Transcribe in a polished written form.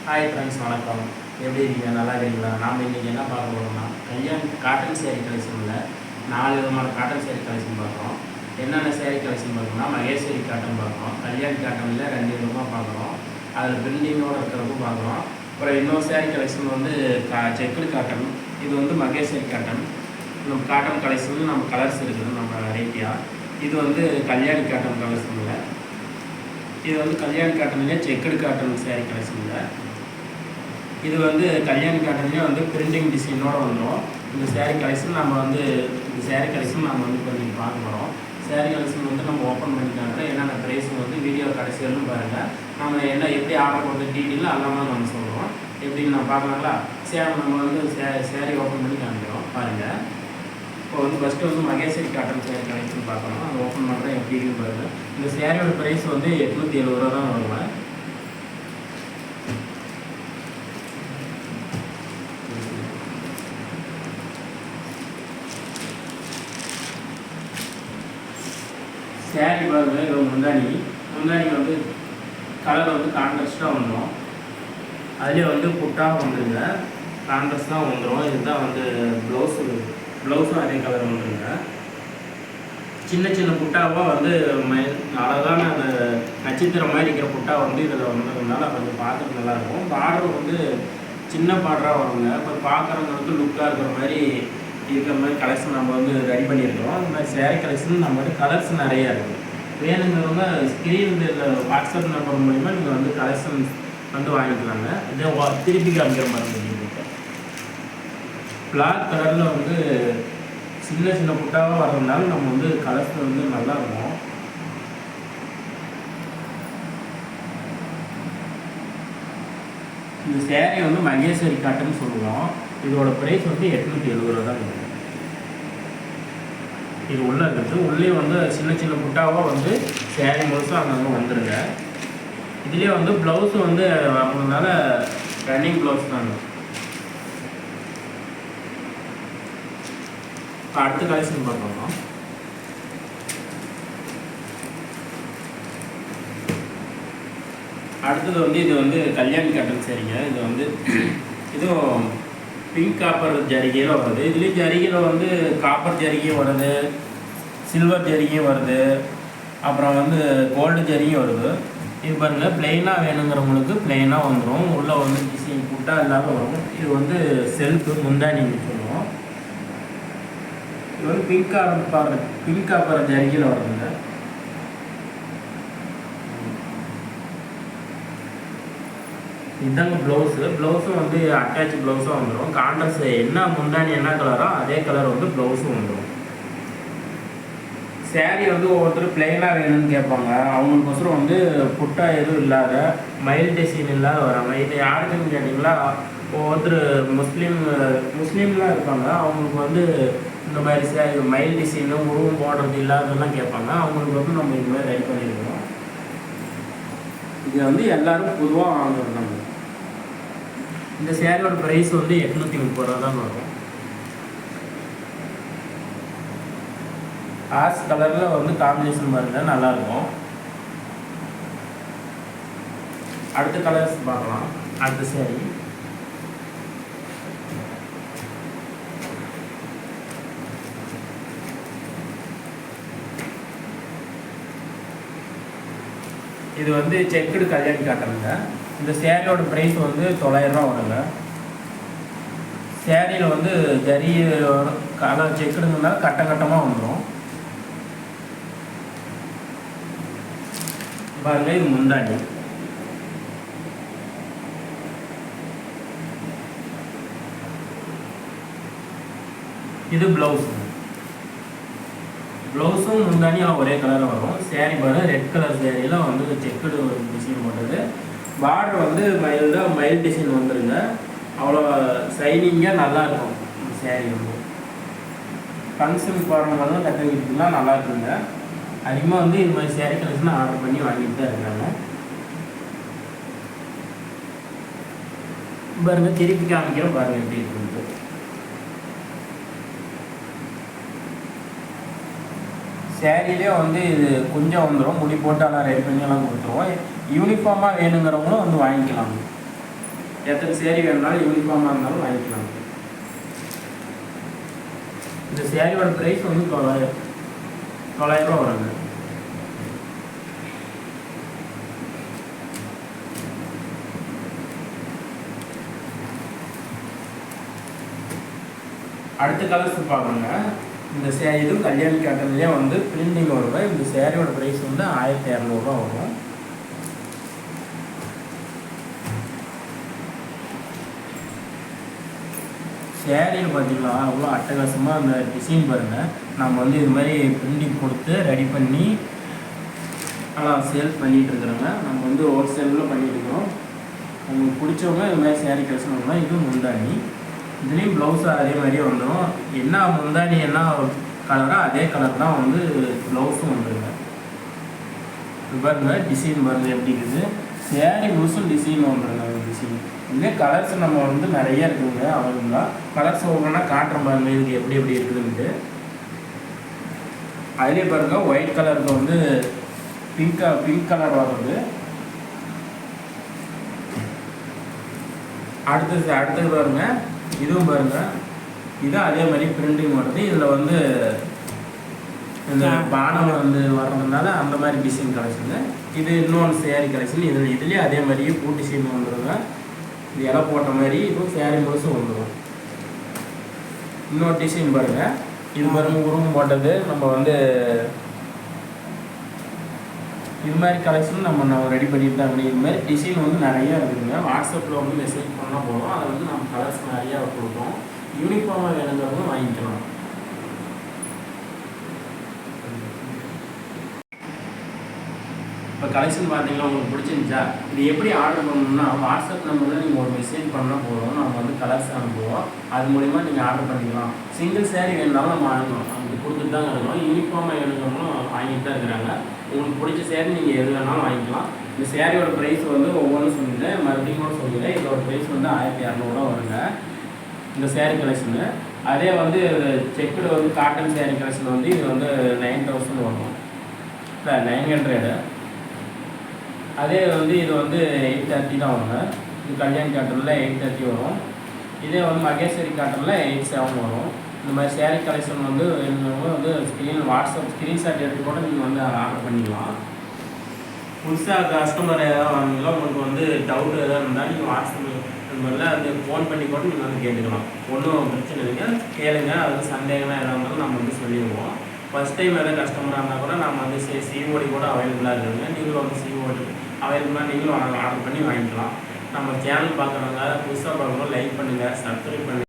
Hi friends, வணக்கம். எப்படி இருக்கீங்க? நல்லா இருக்கீங்களா? நாம் இன்றைக்கி என்ன பார்க்க போகிறோம்னா, கல்யாண் காட்டன் சேரீ கலெக்ஷனில் 4 விதமான காட்டன் சேரீ கலெக்ஷன் பார்க்குறோம். என்னென்ன சேரீ கலெக்ஷன் பார்க்கணும்னா, மகேஸ்வரி காட்டன் பார்க்குறோம், கல்யாண் காட்டனில் 2 விதமாக பார்க்குறோம். அதில் பிரிண்டிங்கோடு இருக்கிறதுக்கும் பார்க்குறோம். அப்புறம் இன்னொரு சேரீ கலெக்ஷன் வந்து செக்குடு காட்டன். இது வந்து மகேஸ்வரி காட்டன். நம்ம காட்டன் கலெக்ஷன் நம்ம கலர்ஸ் இருக்குது நம்ம வெரைட்டியாக. இது வந்து கல்யாணி காட்டன் கலெக்ஷனில். இது வந்து கல்யாணி காட்டன்லேயே செக்குடு காட்டன் சேரீ கலெக்ஷனில். இது வந்து கல்யாணி காட்டன்லேயே வந்து பிரிண்டிங் டிசைனோடு வந்துடும். இந்த சேரீ கலெக்ஷன் நம்ம வந்து இப்போ நீங்கள் பார்க்க போகிறோம். சேரீ கலெக்ஷன் வந்து நம்ம ஓப்பன் பண்ணிட்டாங்க. என்னென்ன ப்ரைஸ் வந்து வீடியோ கடைசி வரலும் பாருங்கள். நம்ம எப்படி ஆர்டர் போட்டு டீட்டெயில் எல்லாமே நம்ம சொல்கிறோம். எப்படின்னு நான் பார்க்கலாங்களா? நம்ம வந்து சேரீ ஓப்பன் பண்ணி காமிக்கிறோம் பாருங்கள். இப்போ வந்து ஃபஸ்ட்டு வந்து மகேஸ்வரி காட்டன் சேரீ கலெக்ஷன் பார்க்கணும். அது ஓப்பன் பண்ணுறேன் எப்படி இருக்குன்னு பாருங்கள். இந்த சேரீயோட ப்ரைஸ் வந்து 870 ரூபா தான் வருவேன். சேரீ பாருங்க, இது முந்தானி வந்து கலர் வந்து கான்ட்ராஸ்டாக வந்துடும். அதுலேயே வந்து புட்டாக வந்துடுங்க, கான்ட்ராஸ்டாக வந்துடும். இதுதான் வந்து ப்ளவுஸும் அதே கலர் வந்துடுங்க. சின்ன சின்ன புட்டாவாக வந்து அழகான அந்த நட்சத்திரம் மாதிரி இருக்கிற புட்டா வந்து இதில் வந்ததுனால கொஞ்சம் பார்க்குறது நல்லாயிருக்கும். பார்டர் வந்து சின்ன பார்டராக வருங்க. இப்போ பார்க்குறவங்களுக்கு லுக்காக இருக்கிற மாதிரி கலெக்ஷன் நம்ம வந்து ரெடி பண்ணியிருக்கிறோம். அந்த மாதிரி சேரீ கலெக்ஷன் நம்ம வந்து கலர்ஸ் நிறையா இருக்குது. வேணுங்கிறவங்க ஸ்க்ரீன் வாட்ஸ்அப் நம்பர் மூலிமா நீங்கள் வந்து கலெக்ஷன் வந்து வாங்கிக்கலாங்க. இதே திருப்பி காமிக்கிற மாதிரி இருக்குது. பிளாக் கலரில் வந்து சின்ன சின்ன புட்டாவாக வர்றதுனால நம்ம வந்து கலர்ஸ் வந்து நல்லாயிருக்கும். இந்த சேரீ வந்து மகேஸ்வரி காட்டன் சொல்லுவோம். இதோட ப்ரைஸ் வந்து 870 ரூபா தான் இருக்குது. இது உள்ளே இருக்குது. உள்ளே வந்து சின்ன சின்ன புட்டாவாக வந்து சேரீ முழுசும் அங்கங்கே வந்துடுங்க. இதுலேயே வந்து ப்ளவுஸு வந்து வரதுனால ரன்னிங் ப்ளவுஸ் தாங்க. இப்போ அடுத்த கலெக்ஷன் பார்க்கணும். அடுத்தது வந்து இது வந்து கல்யாணி காட்டன் சேரீங்க. இது வந்து இதுவும் பிங்க் காப்பர் ஜரிகையில் வருது. இதுலேயும் ஜரிகையில் வந்து காப்பர் ஜரிகையும் வருது, சில்வர் ஜரிகையும் வருது, அப்புறம் வந்து கோல்டு ஜரிகையும் வருது. இது பாருங்கள், ப்ளெயினாக வேணுங்கிறவங்களுக்கு ப்ளெயினாக வந்துடும். உள்ளே வந்து டிசைன் புட்டா இல்லாமல் வரும். இது வந்து செல்ஃபு முந்தானின்னு சொல்லுவோம். இது வந்து பிங்க் காப்பர் ஜரிகையில் வருதுங்க. இதுதாங்க ப்ளவுஸும் வந்து அட்டாச் ப்ளவுஸும் வந்துடும். கான்ட்ராஸ்ட் என்ன முந்தானி என்ன கலரோ அதே கலர் வந்து ப்ளவுஸும் வந்துடும். சேரீ வந்து ஒவ்வொருத்தரும் பிளெயினாக வேணும்னு கேட்பாங்க. அவங்களுக்கோசரம் வந்து புட்டா எதுவும் இல்லாத மயில் டிசைன் இல்லாத வராங்க. இது யாருக்குன்னு கேட்டிங்களா, ஒவ்வொருத்தர் முஸ்லீம்லாம் இருப்பாங்க. அவங்களுக்கு வந்து இந்த மாதிரி சேரீ மயில் டிசைனு உருவம் போடுறது இல்லாததெல்லாம் கேட்பாங்க. அவங்களுக்கு வந்து நம்ம இந்த மாதிரி ரெடி பண்ணியிருக்கோம். இது வந்து எல்லோரும் பொதுவாக வாங்குறாங்க. இந்த சேரீயோட ப்ரைஸ் வந்து 830 ரூபா தான் வரும். ஆஷ் கலரில் வந்து காம்பினேஷன் பாருங்கள், நல்லாயிருக்கும். அடுத்த கலர்ஸ் பார்க்கலாம். அடுத்த சேரீ இது வந்து செக்குடு கல்யாணி காட்டனுங்க. இந்த சேரீயோட ப்ரைஸ் வந்து 900 ரூபா வருங்க. சேரீயில் வந்து ஜரி கலர் செக்குடுங்கன்னா கட்டமாக வந்துடும். பாருங்க, இது முந்தானி. இது ப்ளவுஸும் முந்தானியும் ஒரே கலரில் வரும். சேரீ பாருங்கள், ரெட் கலர் சேரீயில் வந்து செக்குடு டிசைன் போட்டது. பார்டர் வந்து மயில் டிசைன் வந்துடுங்க. அவ்வளோ சைனிங்காக நல்லாயிருக்கும். இந்த சேரீ வந்து ஃபங்க்ஷன் போடுறவங்க கட்டிக்கிட்டுலாம் நல்லா இருக்குங்க. அதிகமாக வந்து இந்த மாதிரி சேரீ கலெக்ஷன் ஆர்டர் பண்ணி வாங்கிட்டு தான் இருக்காங்க. பாருங்கள், திருப்பி காமிக்கிறோம் பாருங்கள் எப்படி இருக்குன்ட்டு. சேரீலே வந்து இது கொஞ்சம் வந்துடும். முடி போட்டு எல்லாம் ரெடி பண்ணி எல்லாம் கொடுத்துருவோம். யூனிஃபார்மாக வேணுங்கிறவங்களும் வந்து வாங்கிக்கலாம். எத்தனை சேரீ வேணுனாலும் யூனிஃபார்மாக இருந்தாலும் வாங்கிக்கலாம். இந்த சேரீயோட ப்ரைஸ் வந்து 900 ரூபா வருங்க. அடுத்த கலர்ஸ் பார்க்குறோங்க. இந்த இதுவும் கல்யாணி காட்டன்லேயே வந்து பிரிண்டிங் வருங்க. இந்த சேரீயோட ப்ரைஸ் வந்து 1200 ரூபா வரும். சேரீன்னு பார்த்தீங்களா அவ்வளோ அட்டகாசமாக அந்த டிசைன் பாருங்கள். நம்ம வந்து இது மாதிரி பிரிண்டிங் கொடுத்து ரெடி பண்ணி ஆனால் சேல்ஸ் பண்ணிகிட்ருக்குறோங்க. நம்ம வந்து ஹோல்சேலில் பண்ணிகிட்ருக்கோம். உங்களுக்கு பிடிச்சவங்க இது மாதிரி சேரீ கலெக்ஷன் பண்ணலாம். இதுவும் முந்தானி, இதுலேயும் ப்ளவுஸு அதே மாதிரியே வந்துடும். என்ன முந்தானி என்ன கலரோ அதே கலர் தான் வந்து ப்ளவுஸும் வந்துடுங்க. இது பாருங்கள் டிசைன் பாருங்கள் எப்படி இருக்குது. சேரீ முழுசும் டிசைன் வந்துடுங்க. டிசைன் இதே கலர்ஸ் நம்ம வந்து நிறைய இருக்குதுங்க. அவ்வளோங்களா கலர்ஸ் ஒவ்வொன்றா காட்டுறோம் பாருங்கள் இதுக்கு எப்படி எப்படி இருக்குதுன்ட்டு. அதிலே பாருங்கள் ஒயிட் கலருக்கு வந்து பிங்க் கலர் வருது. அடுத்தது பாருங்க, இதுவும் பாருங்க, இதுவும் அதே மாதிரி பிரிண்டிங் வருது. இதில் வந்து இந்த பானம் வந்து வர்றதுனால அந்த மாதிரி டிசைன் கலெக்ஷனு. இது இன்னொன்று சேரீ கலெக்ஷன். இதுலேயே அதே மாதிரியே பூ டிசைன் வந்துடுங்க. இது இலை போட்ட மாதிரி இதுவும் சேரீ முழுசும் வந்துடும். இன்னொரு டிசைன் பாருங்கள், இது பாருங்க உருவம் போட்டது. நம்ம வந்து இது மாதிரி கலெக்ஷன் நம்ம ரெடி பண்ணிட்டு தான் இருக்கணும். இது மாதிரி டிசைன் வந்து நிறையா இருக்குதுங்க. வாட்ஸ்அப்பில் வந்து மெசேஜ் பண்ணால் போதும். அதை வந்து நம்ம கலர்ஸ் நிறையா கொடுப்போம். யூனிஃபார்மாக வேணுங்கிறதும் வாங்கிக்கலாம். இப்போ கலெக்ஷன் பார்த்தீங்கன்னா உங்களுக்கு பிடிச்சிருந்துச்சா? இது எப்படி ஆர்டர் பண்ணணும்னா வாட்ஸ்அப் நம்பரில் நீங்கள் ஒரு மெசேஜ் பண்ணால் போதும். நம்ம வந்து கலர்ஸ் அனுப்புவோம். அது மூலிமா நீங்கள் ஆர்டர் பண்ணிக்கலாம். சிங்கிள் சேரீ வேணுனாலும் நம்ம வாங்கணும். அப்படி கொடுத்துட்டு தான் இருக்கணும். யூனிஃபார்மாக வேணுங்கிறவங்களும் வாங்கிட்டு தான் இருக்கிறாங்க. உங்களுக்கு பிடிச்ச சேரீ நீங்கள் எது வேணாலும் வாங்கிக்கலாம். இந்த சேரீயோட ப்ரைஸ் வந்து ஒவ்வொன்றும் சொல்லிடுறேன், மறுபடியும் கூட சொல்லிடுறேன். இதோட ப்ரைஸ் வந்து 1200 ரூபா வருங்க இந்த சேரீ கலெக்ஷனு. அதே வந்து செக்குடு வந்து காட்டன் சேரீ கலெக்ஷன் வந்து இது வந்து 9000 வரும், இல்லை 900. அதே வந்து இது வந்து 830 தான் வருங்க. இது கல்யாணி காட்டனில் 830 வரும். இதே வந்து மகேஸ்வரி காட்டனில் 87 வரும். இந்த மாதிரி சேரீ கலெக்ஷன் வந்து வந்து வாட்ஸ்அப் ஸ்க்ரீன்ஷாட் எடுத்து கூட நீங்கள் வந்து ஆர்டர் பண்ணிக்கலாம். புதுசாக கஸ்டமர் ஏதாவது வாங்கிக்கலாம். உங்களுக்கு வந்து டவுட் எதாவது இருந்தால் நீங்கள் வாட்ஸ்அப்பில் இந்த மாதிரிலாம் வந்து ஃபோன் பண்ணி கூட நீங்கள் வந்து கேட்டுக்கலாம். ஒன்றும் பிரச்சனை இல்லைங்க, கேளுங்க. அது சந்தேகம்லாம் எதாக இருந்தாலும் நம்ம வந்து சொல்லிடுவோம். ஃபஸ்ட் டைம் எதாவது கஸ்டமராக இருந்தால் கூட நம்ம வந்து சிஓடி கூட அவைலபிளாக இருக்குதுங்க. நீங்களும் வந்து சிஓடி அவைலபிளாக நீங்களும் ஆர்டர் பண்ணி வாங்கிக்கலாம். நம்ம சேனல் பார்க்குறவங்க புதுசாக பார்க்குறோம் லைக் பண்ணுங்கள், சப்ஸ்கிரைப் பண்ணுங்கள்.